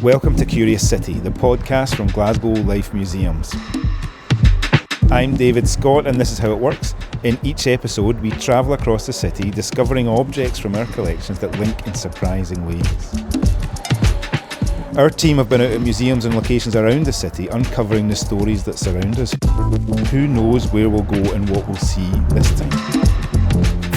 Welcome to Curious City, the podcast from Glasgow Life Museums. I'm David Scott, and this is how it works. In each episode, we travel across the city, discovering objects from our collections that link in surprising ways. Our team have been out at museums and locations around the city, uncovering the stories that surround us. Who knows where we'll go and what we'll see this time?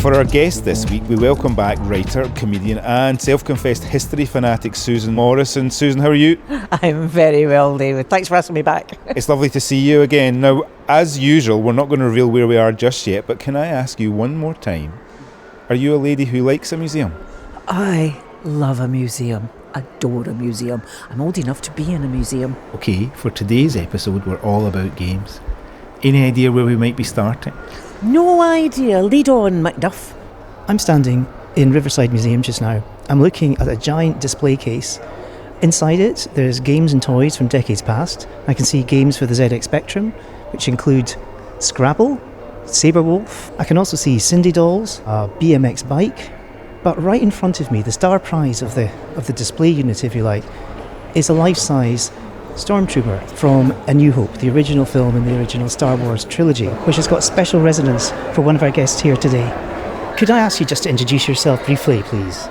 For our guest this week, we welcome back writer, comedian and self-confessed history fanatic Susan Morrison. Susan, how are you? I'm very well, David. Thanks for asking me back. It's lovely to see you again. Now, as usual, we're not going to reveal where we are just yet, but can I ask you one more time, are you a lady who likes a museum? I love a museum. Adore a museum. I'm old enough to be in a museum. Okay, for today's episode, we're all about games. Any idea where we might be starting? No idea. Lead on, Macduff. I'm standing in Riverside Museum just now. I'm looking at a giant display case. Inside it, there's games and toys from decades past. I can see games for the ZX Spectrum, which include Scrabble, Sabrewolf. I can also see Cindy dolls, a BMX bike. But right in front of me, the star prize of the display unit, if you like, is a life-size Stormtrooper from A New Hope, the original film in the original Star Wars trilogy, which has got special resonance for one of our guests here today. Could I ask you just to introduce yourself briefly, please?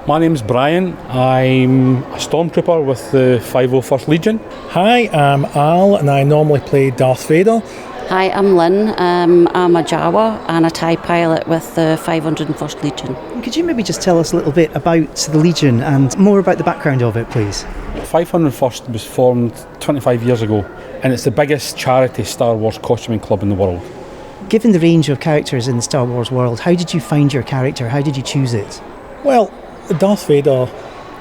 My name's Brian. I'm a Stormtrooper with the 501st Legion. Hi, I'm Al and I normally play Darth Vader. Hi, I'm Lynn. I'm a Jawa and a TIE pilot with the 501st Legion. Could you maybe just tell us a little bit about the Legion and more about the background of it, please? 501st was formed 25 years ago and it's the biggest charity Star Wars costuming club in the world. Given the range of characters in the Star Wars world, how did you find your character? How did you choose it? Well, Darth Vader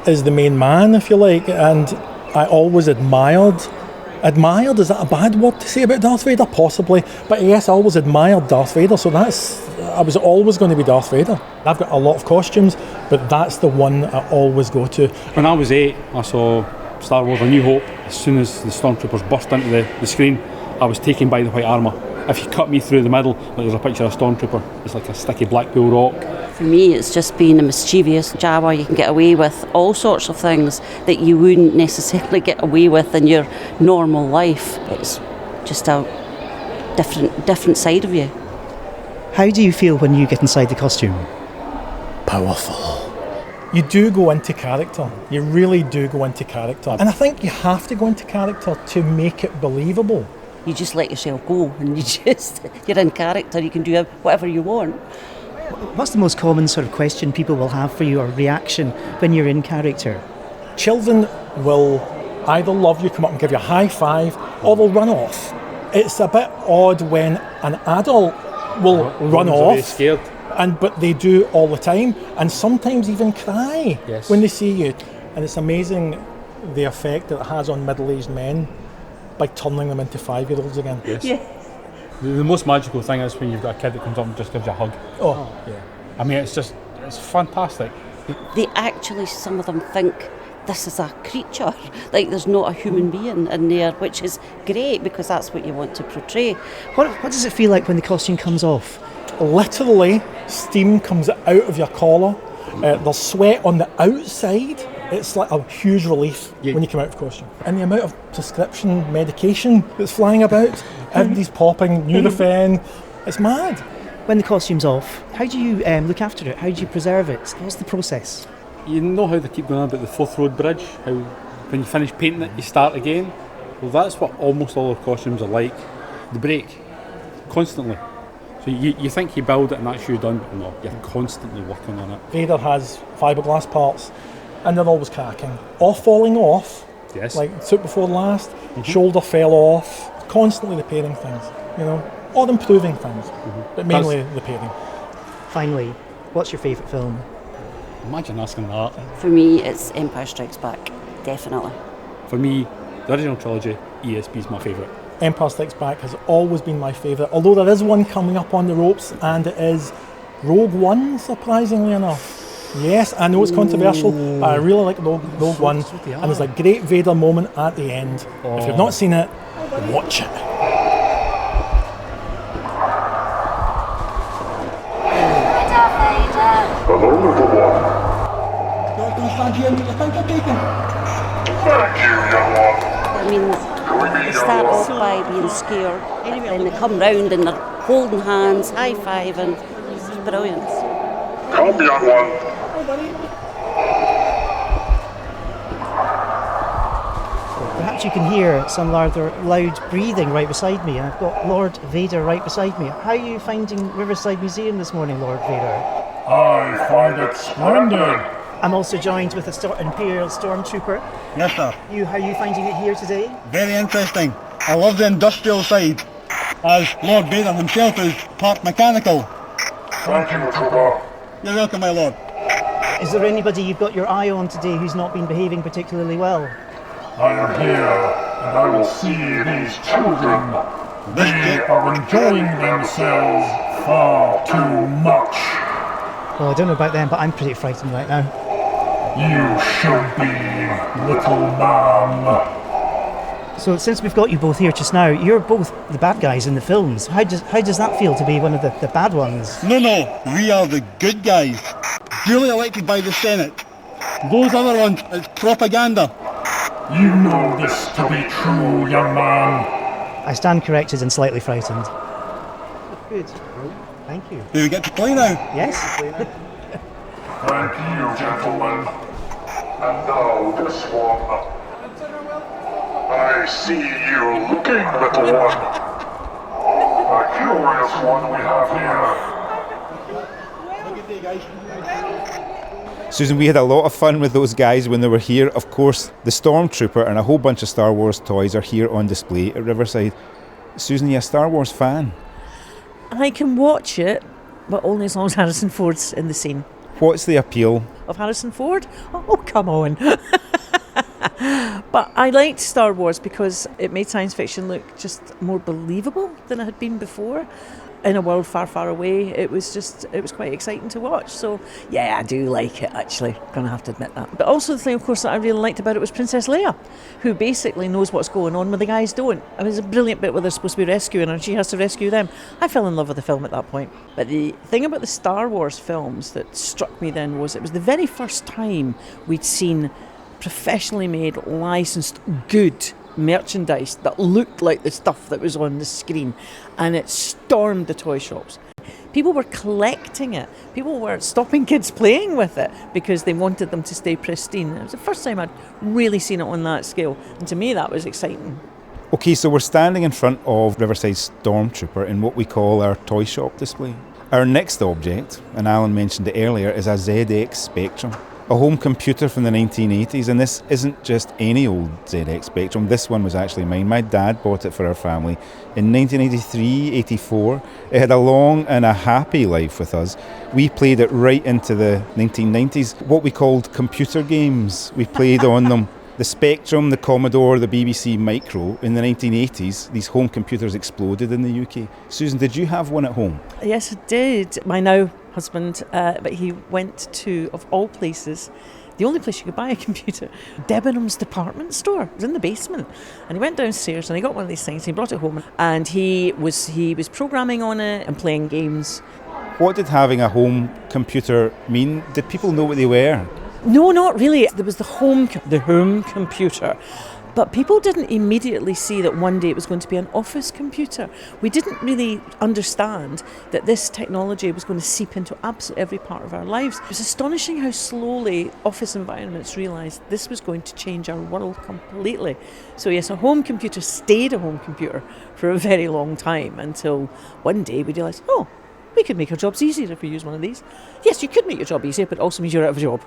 is the main man, if you like, and I always admired, is that a bad word to say about Darth Vader? Possibly, but yes, I always admired Darth Vader, so I was always going to be Darth Vader. I've got a lot of costumes, but that's the one I always go to. When I was 8, I saw Star Wars A New Hope. As soon as the Stormtroopers burst into the screen, I was taken by the white armour. If you cut me through the middle, like there's a picture of a Stormtrooper, it's like a sticky Blackpool rock. For me, it's just being a mischievous Jawa. You can get away with all sorts of things that you wouldn't necessarily get away with in your normal life. It's just a different side of you. How do you feel when you get inside the costume? Powerful. You do go into character. You really do go into character. And I think you have to go into character to make it believable. You just let yourself go and you're in character. You can do whatever you want. What's the most common sort of question people will have for you or reaction when you're in character? Children will either love you, come up and give you a high five, or they'll run off. It's a bit odd when an adult will run off, scared. But they do all the time, and sometimes even cry when they see you. And it's amazing the effect that it has on middle-aged men by turning them into 5-year-olds again. Yes. Yeah. The most magical thing is when you've got a kid that comes up and just gives you a hug. Oh, yeah. I mean, it's fantastic. They actually, some of them think this is a creature, like there's not a human being in there, which is great because that's what you want to portray. What does it feel like when the costume comes off? Literally, steam comes out of your collar. There's sweat on the outside. It's like a huge relief when you come out of costume. And the amount of prescription medication that's flying about, everybody's popping Nurofen, it's mad. When the costume's off, how do you look after it? How do you preserve it? What's the process? You know how they keep going on about the Forth Road Bridge, how when you finish painting it, you start again? Well, that's what almost all our costumes are like. They break, constantly. So you think you build it and that's you done, but no, you're constantly working on it. Vader has fiberglass parts, and they're always cracking. Or falling off, like took before last, shoulder fell off, constantly repairing things, or improving things, but mainly repairing. Finally, what's your favourite film? Imagine asking that. For me, it's Empire Strikes Back, definitely. For me, the original trilogy, ESB is my favourite. Empire Strikes Back has always been my favourite, although there is one coming up on the ropes, and it is Rogue One, surprisingly enough. Yes, I know it's controversial, but I really like Rogue One, and there's a great Vader moment at the end. If you've not seen it, watch it. Hello, little one. stand here and get your picture taken. Thank you, young one. I mean, they start off by being scared, then they come round and they're holding hands, high-fiving. It's brilliant. Come, young one. Perhaps you can hear some rather loud breathing right beside me. I've got Lord Vader right beside me. How are you finding Riverside Museum this morning, Lord Vader? I find it splendid. I'm also joined with Imperial Stormtrooper. Yes, sir. How are you finding it here today? Very interesting. I love the industrial side, as Lord Vader himself is part mechanical. Thank you, Trooper. You're welcome, my lord. Is there anybody you've got your eye on today who's not been behaving particularly well? I am here, and I will see these children. They are enjoying themselves far too much. Well, I don't know about them, but I'm pretty frightened right now. You should be, little man. So since we've got you both here just now, you're both the bad guys in the films. How does that feel to be one of the bad ones? No, we are the good guys. Duly elected by the Senate. Those other ones, it's propaganda. You know this to be true, young man. I stand corrected and slightly frightened. Good. Thank you. Do we get to play now? Yes? Thank you, gentlemen. And now this one. I see you looking, little one. A curious one we have here. Susan, we had a lot of fun with those guys when they were here. Of course, the Stormtrooper and a whole bunch of Star Wars toys are here on display at Riverside. Susan, you a Star Wars fan? I can watch it, but only as long as Harrison Ford's in the scene. What's the appeal? Of Harrison Ford? Oh, come on. But I liked Star Wars because it made science fiction look just more believable than it had been before. In a world far, far away, it was quite exciting to watch. So, yeah, I do like it, actually. I'm going to have to admit that. But also the thing, of course, that I really liked about it was Princess Leia, who basically knows what's going on when the guys don't. It was a brilliant bit where they're supposed to be rescuing her and she has to rescue them. I fell in love with the film at that point. But the thing about the Star Wars films that struck me then was it was the very first time we'd seen professionally made, licensed, good merchandise that looked like the stuff that was on the screen, and it stormed the toy shops. People were collecting it. People were stopping kids playing with it because they wanted them to stay pristine. It was the first time I'd really seen it on that scale, and to me that was exciting. Okay, so we're standing in front of Riverside Stormtrooper in what we call our toy shop display. Our next object, and Alan mentioned it earlier, is a ZX Spectrum. A home computer from the 1980s, and this isn't just any old ZX Spectrum. This one was actually mine. My dad bought it for our family in 1983-84. It had a long and a happy life with us. We played it right into the 1990s, what we called computer games. We played on them. The Spectrum, the Commodore, the BBC Micro. In the 1980s, these home computers exploded in the UK. Susan, did you have one at home? Yes, I did. My now husband, but he went to, of all places, the only place you could buy a computer, Debenham's department store. It was in the basement. And he went downstairs and he got one of these things, he brought it home, and he was programming on it and playing games. What did having a home computer mean? Did people know what they were? No, not really. There was the home computer. But people didn't immediately see that one day it was going to be an office computer. We didn't really understand that this technology was going to seep into absolutely every part of our lives. It was astonishing how slowly office environments realised this was going to change our world completely. So yes, a home computer stayed a home computer for a very long time until one day we realised, oh, we could make our jobs easier if we use one of these. Yes, you could make your job easier, but it also means you're out of a job.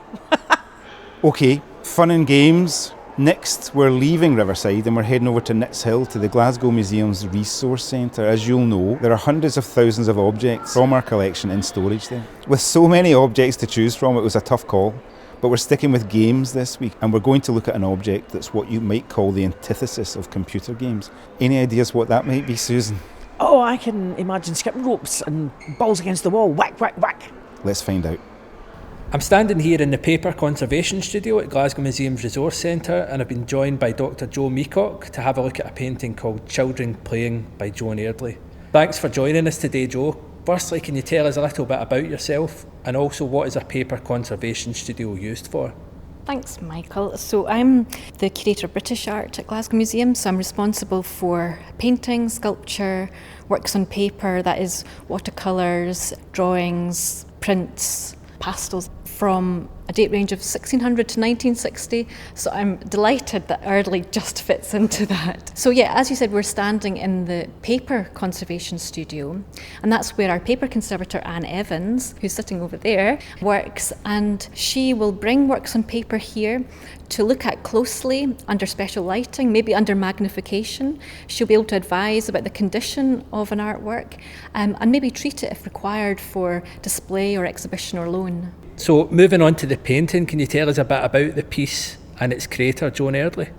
Okay, fun and games. Next, we're leaving Riverside and we're heading over to Nits Hill to the Glasgow Museum's Resource Centre. As you'll know, there are hundreds of thousands of objects from our collection in storage there. With so many objects to choose from, it was a tough call. But we're sticking with games this week, and we're going to look at an object that's what you might call the antithesis of computer games. Any ideas what that might be, Susan? Oh, I can imagine skipping ropes and balls against the wall. Whack, whack, whack. Let's find out. I'm standing here in the Paper Conservation Studio at Glasgow Museum's Resource Centre, and I've been joined by Dr Joe Meacock to have a look at a painting called Children Playing by Joan Airdley. Thanks for joining us today, Joe. Firstly, can you tell us a little bit about yourself, and also what is a Paper Conservation Studio used for? Thanks, Michael. So I'm the curator of British art at Glasgow Museum, so I'm responsible for painting, sculpture, works on paper, that is watercolours, drawings, prints, pastels, from a date range of 1600 to 1960, so I'm delighted that Ardley just fits into that. So yeah, as you said, we're standing in the paper conservation studio, and that's where our paper conservator Anne Evans, who's sitting over there, works, and she will bring works on paper here to look at closely under special lighting, maybe under magnification. She'll be able to advise about the condition of an artwork and maybe treat it if required for display or exhibition or loan. So moving on to the painting, can you tell us a bit about the piece and its creator, Joan Ardley?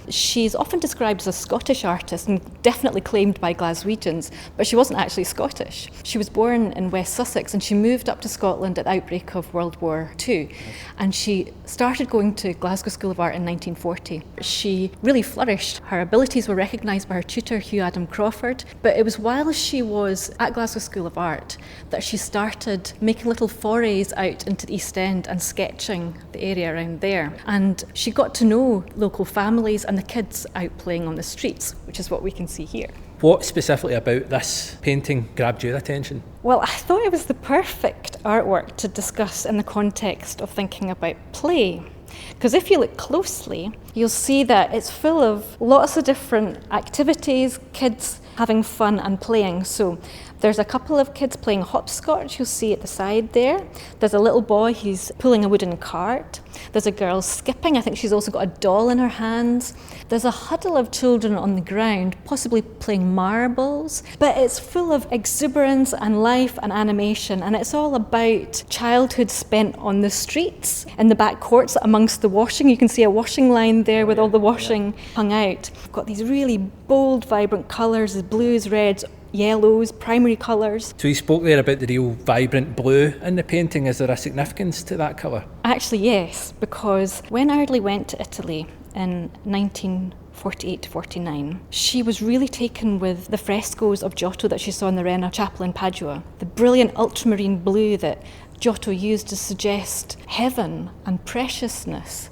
She's often described as a Scottish artist and definitely claimed by Glaswegians, but she wasn't actually Scottish. She was born in West Sussex and she moved up to Scotland at the outbreak of World War II. And she started going to Glasgow School of Art in 1940. She really flourished. Her abilities were recognised by her tutor, Hugh Adam Crawford, but it was while she was at Glasgow School of Art that she started making little forays out into the East End and sketching the area around there. And she got to know local families and the kids out playing on the streets, which is what we can see here. What specifically about this painting grabbed your attention? Well, I thought it was the perfect artwork to discuss in the context of thinking about play. Because if you look closely, you'll see that it's full of lots of different activities, kids having fun and playing. So there's a couple of kids playing hopscotch, you'll see at the side there. There's a little boy, he's pulling a wooden cart. There's a girl skipping, I think she's also got a doll in her hands. There's a huddle of children on the ground, possibly playing marbles. But it's full of exuberance and life and animation, and it's all about childhood spent on the streets, in the back courts amongst the washing. You can see a washing line there with all the washing hung out. We've got these really bold, vibrant colours, blues, reds, yellows, primary colours. So you spoke there about the real vibrant blue in the painting. Is there a significance to that colour? Actually, yes, because when Ardley went to Italy in 1948 to 49, she was really taken with the frescoes of Giotto that she saw in the Reina Chapel in Padua. The brilliant ultramarine blue that Giotto used to suggest heaven and preciousness.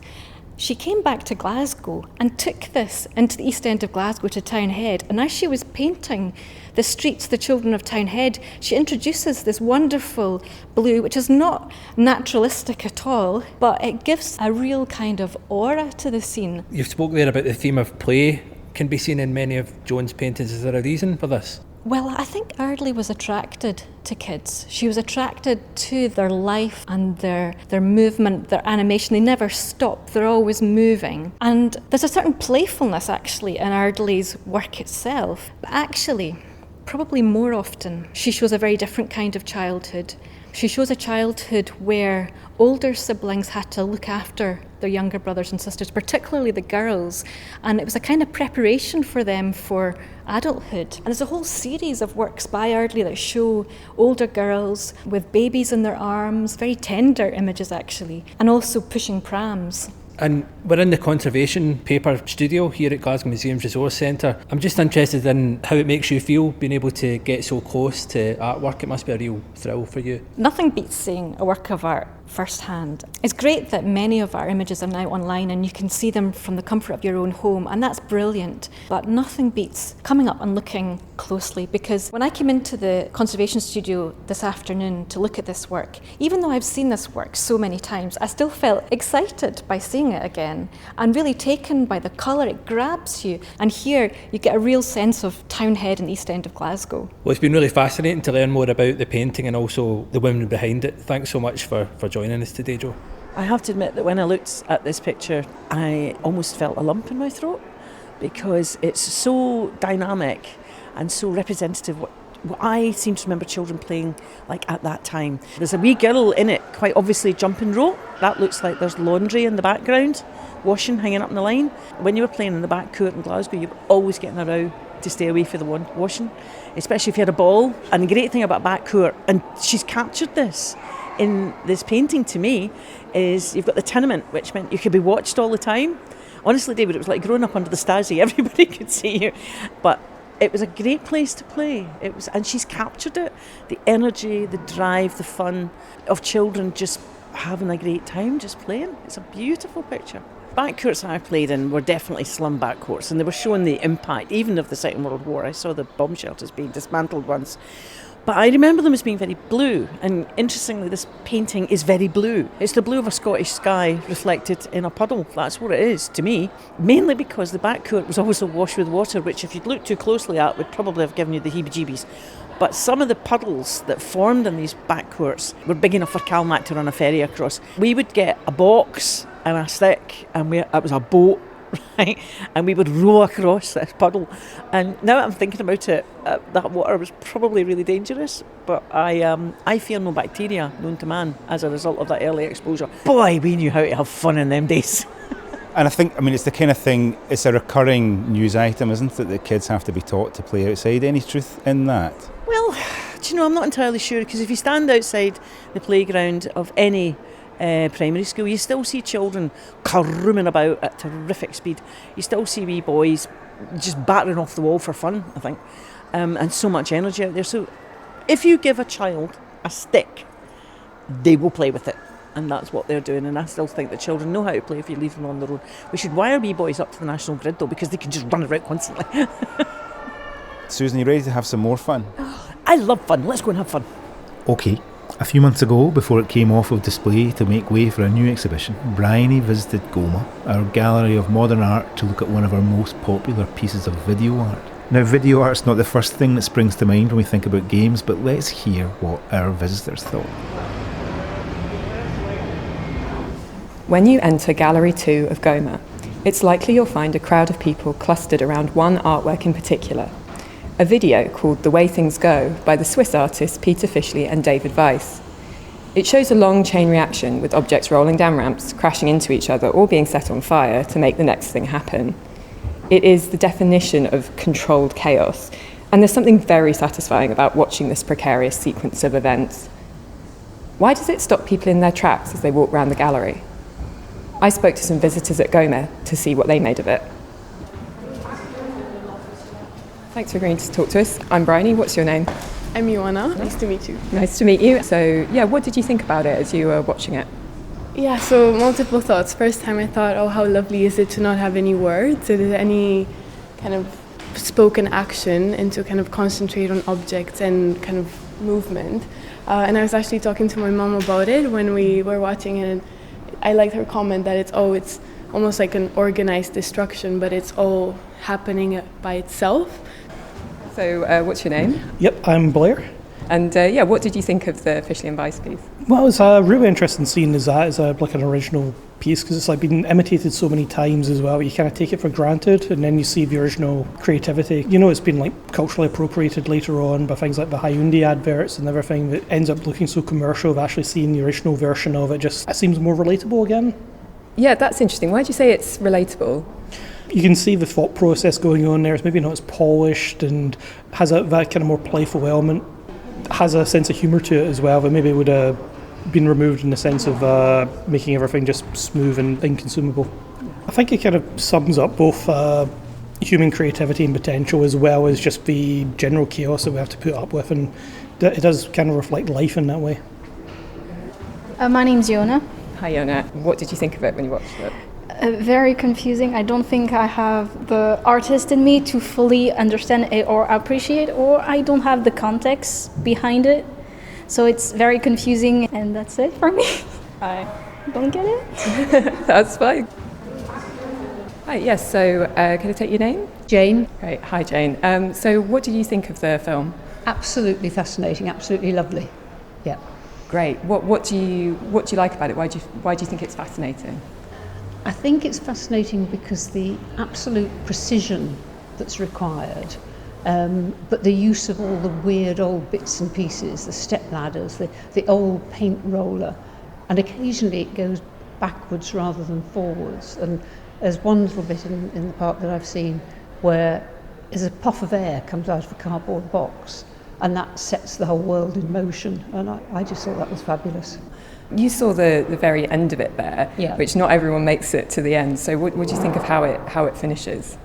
She came back to Glasgow and took this into the East End of Glasgow to Townhead, and as she was painting the streets, the children of Townhead, she introduces this wonderful blue, which is not naturalistic at all, but it gives a real kind of aura to the scene. You've spoke there about the theme of play can be seen in many of Joan's paintings. Is there a reason for this? Well, I think Ardley was attracted to kids. She was attracted to their life and their movement, their animation. They never stop, they're always moving. And there's a certain playfulness actually in Ardley's work itself. But actually, probably more often, she shows a very different kind of childhood. She shows a childhood where older siblings had to look after their younger brothers and sisters, particularly the girls, and it was a kind of preparation for them for adulthood. And there's a whole series of works by Ardley that show older girls with babies in their arms, very tender images actually, and also pushing prams. And we're in the conservation paper studio here at Glasgow Museum's Resource Centre. I'm just interested in how it makes you feel being able to get so close to artwork. It must be a real thrill for you. Nothing beats seeing a work of art firsthand. It's great that many of our images are now online and you can see them from the comfort of your own home, and that's brilliant. But nothing beats coming up and looking closely, because when I came into the conservation studio this afternoon to look at this work, even though I've seen this work so many times, I still felt excited by seeing it again and really taken by the colour. It grabs you, and here you get a real sense of Townhead and East End of Glasgow. Well, it's been really fascinating to learn more about the painting and also the women behind it. Thanks so much for joining us today, Jo. I have to admit that when I looked at this picture, I almost felt a lump in my throat, because it's so dynamic and so representative what I seem to remember children playing like at that time. There's a wee girl in it, quite obviously jumping rope. That looks like there's laundry in the background, washing hanging up in the line. When you were playing in the back court in Glasgow, you were always getting a row to stay away from the washing, especially if you had a ball. And the great thing about back court, and she's captured this in this painting to me, is you've got the tenement, which meant you could be watched all the time. Honestly, David, it was like growing up under the Stasi. Everybody could see you. But it was a great place to play. And she's captured it. The energy, the drive, the fun of children just having a great time just playing. It's a beautiful picture. Backcourts I played in were definitely slum backcourts, and they were showing the impact, even of the Second World War. I saw the bomb shelters being dismantled once. But I remember them as being very blue, and interestingly, this painting is very blue. It's the blue of a Scottish sky reflected in a puddle. That's what it is, to me. Mainly because the backcourt was always awash with water, which if you'd looked too closely at would probably have given you the heebie-jeebies. But some of the puddles that formed in these backcourts were big enough for Calmac to run a ferry across. We would get a box and a stick, and it was a boat, right? And we would row across this puddle. And now I'm thinking about it, that water was probably really dangerous, but I fear no bacteria known to man as a result of that early exposure. Boy, we knew how to have fun in them days. And I think, it's the kind of thing, it's a recurring news item, isn't it, that kids have to be taught to play outside. Any truth in that? Well, do you know, I'm not entirely sure, because if you stand outside the playground of any primary school, you still see children carrooming about at terrific speed. You still see wee boys just battering off the wall for fun, I think, and so much energy out there. So if you give a child a stick, they will play with it, and that's what they're doing. And I still think that children know how to play if you leave them on their own. We should wire wee boys up to the national grid, though, because they can just run around constantly. Susan, you ready to have some more fun? I love fun. Let's go and have fun. OK. A few months ago, before it came off of display to make way for a new exhibition, Bryony visited Goma, our gallery of modern art, to look at one of our most popular pieces of video art. Now, video art's not the first thing that springs to mind when we think about games, but let's hear what our visitors thought. When you enter Gallery 2 of Goma, it's likely you'll find a crowd of people clustered around one artwork in particular. A video called The Way Things Go by the Swiss artists Peter Fischli and David Weiss. It shows a long chain reaction with objects rolling down ramps, crashing into each other, or being set on fire to make the next thing happen. It is the definition of controlled chaos, and there's something very satisfying about watching this precarious sequence of events. Why does it stop people in their tracks as they walk around the gallery? I spoke to some visitors at Goma to see what they made of it. Thanks for agreeing to talk to us. I'm Bryony. What's your name? I'm Yana. Nice to meet you. Nice to meet you. So, what did you think about it as you were watching it? Yeah, so multiple thoughts. First time I thought, oh, how lovely is it to not have any words, any kind of spoken action, and to kind of concentrate on objects and kind of movement. And I was actually talking to my mom about it when we were watching it, and I liked her comment that it's almost like an organized destruction, but it's all happening by itself. So, what's your name? Yep, I'm Blair. And what did you think of the Fischli and Weiss piece? Well, it's really interesting seeing that as like an original piece, because it's like been imitated so many times as well. You kind of take it for granted, and then you see the original creativity. You know, it's been like culturally appropriated later on by things like the Hyundai adverts and everything that ends up looking so commercial. Of actually seeing the original version of it, it seems more relatable again. Yeah, that's interesting. Why do you say it's relatable? You can see the thought process going on there. It's maybe not as polished and has that kind of more playful element. Has a sense of humour to it as well, but maybe it would have been removed in the sense of making everything just smooth and inconsumable. I think it kind of sums up both human creativity and potential, as well as just the general chaos that we have to put up with, and it does kind of reflect life in that way. My name's Yana. Hi Yana. What did you think of it when you watched it? Very confusing. I don't think I have the artist in me to fully understand it or appreciate, or I don't have the context behind it. So it's very confusing, and that's it for me. I don't get it. That's fine. Hi, yes, so can I take your name? Jane. Great, hi Jane. So what did you think of the film? Absolutely fascinating, absolutely lovely. Yeah. Great. What do you like about it? Why do you think it's fascinating? I think it's fascinating because the absolute precision that's required, but the use of all the weird old bits and pieces, the step ladders, the old paint roller, and occasionally it goes backwards rather than forwards. And there's one little bit in the park that I've seen where there's a puff of air comes out of a cardboard box, and that sets the whole world in motion, and I just thought that was fabulous. You saw the very end of it there, yeah. Which not everyone makes it to the end. So what do you think of how it finishes?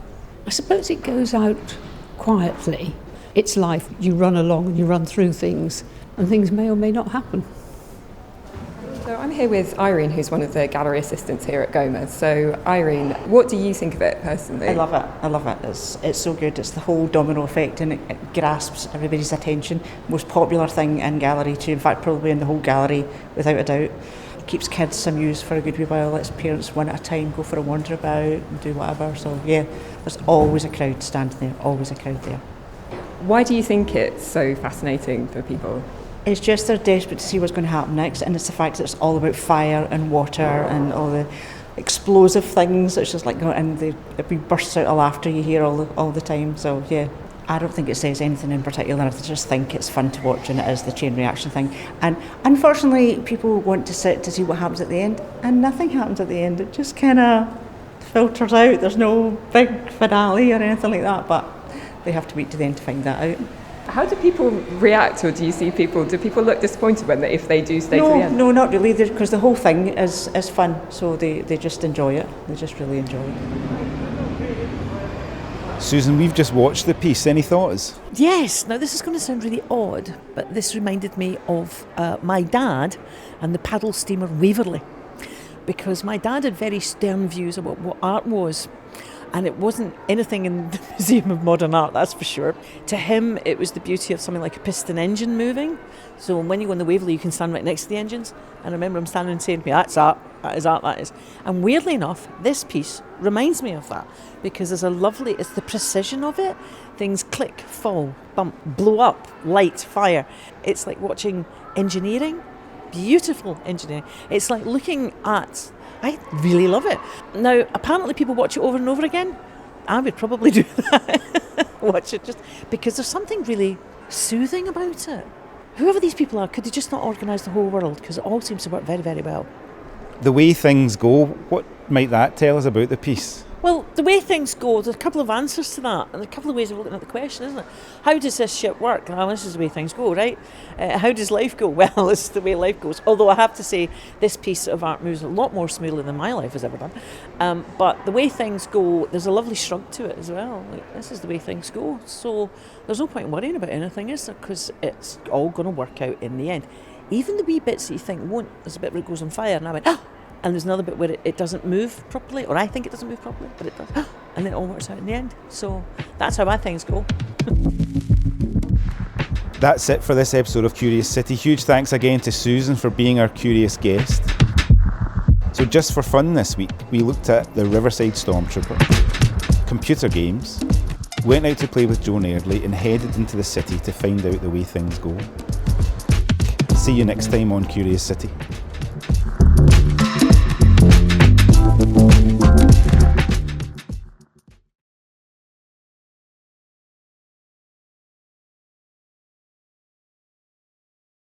I suppose it goes out quietly. It's life. You run along and you run through things, and things may or may not happen. So I'm here with Irene, who's one of the gallery assistants here at Goma. So, Irene, what do you think of it personally? I love it. It's so good. It's the whole domino effect, and it grasps everybody's attention. Most popular thing in Gallery 2, in fact, probably in the whole gallery, without a doubt. It keeps kids amused for a good wee while. Lets parents one at a time go for a wander about and do whatever. So, yeah, there's always a crowd standing there, always a crowd there. Why do you think it's so fascinating for people? It's just they're desperate to see what's going to happen next, and it's the fact that it's all about fire and water and all the explosive things. It's just like, and it bursts out of laughter you hear all the time. So yeah, I don't think it says anything in particular. I just think it's fun to watch, and it is the chain reaction thing. And unfortunately, people want to sit to see what happens at the end, and nothing happens at the end. It just kind of filters out. There's no big finale or anything like that, but they have to wait to the end to find that out. How do people react, or do people look disappointed if they do stay to the end? No, not really, because the whole thing is fun, so they just enjoy it. They just really enjoy it. Susan, we've just watched the piece. Any thoughts? Yes. Now, this is going to sound really odd, but this reminded me of my dad and the paddle steamer Waverley, because my dad had very stern views about what art was. And it wasn't anything in the Museum of Modern Art, that's for sure. To him, it was the beauty of something like a piston engine moving. So when you go on the Waverley, you can stand right next to the engines. And I remember him standing and saying to me, that's art, that is art, that is. And weirdly enough, this piece reminds me of that, because it's the precision of it. Things click, fall, bump, blow up, light, fire. It's like watching engineering, beautiful engineering. It's like looking at... I really love it. Now, apparently people watch it over and over again. I would probably do that. Watch it just because there's something really soothing about it. Whoever these people are, could they just not organise the whole world? Because it all seems to work very, very well. The way things go, what might that tell us about the piece? Well, the way things go, there's a couple of answers to that, and a couple of ways of looking at the question, isn't it? How does this ship work? Well, this is the way things go, right? How does life go? Well, this is the way life goes. Although I have to say, this piece of art moves a lot more smoothly than my life has ever done. But the way things go, there's a lovely shrug to it as well. Like, this is the way things go. So there's no point in worrying about anything, is there? Because it's all going to work out in the end. Even the wee bits that you think won't. There's a bit where it goes on fire, and I went, and there's another bit where it doesn't move properly, or I think it doesn't move properly, but it does. And then it all works out in the end. So that's how my things go. That's it for this episode of Curious City. Huge thanks again to Susan for being our curious guest. So just for fun this week, we looked at the Riverside Stormtrooper, computer games, went out to play with Joan Eardley, and headed into the city to find out the way things go. See you next time on Curious City.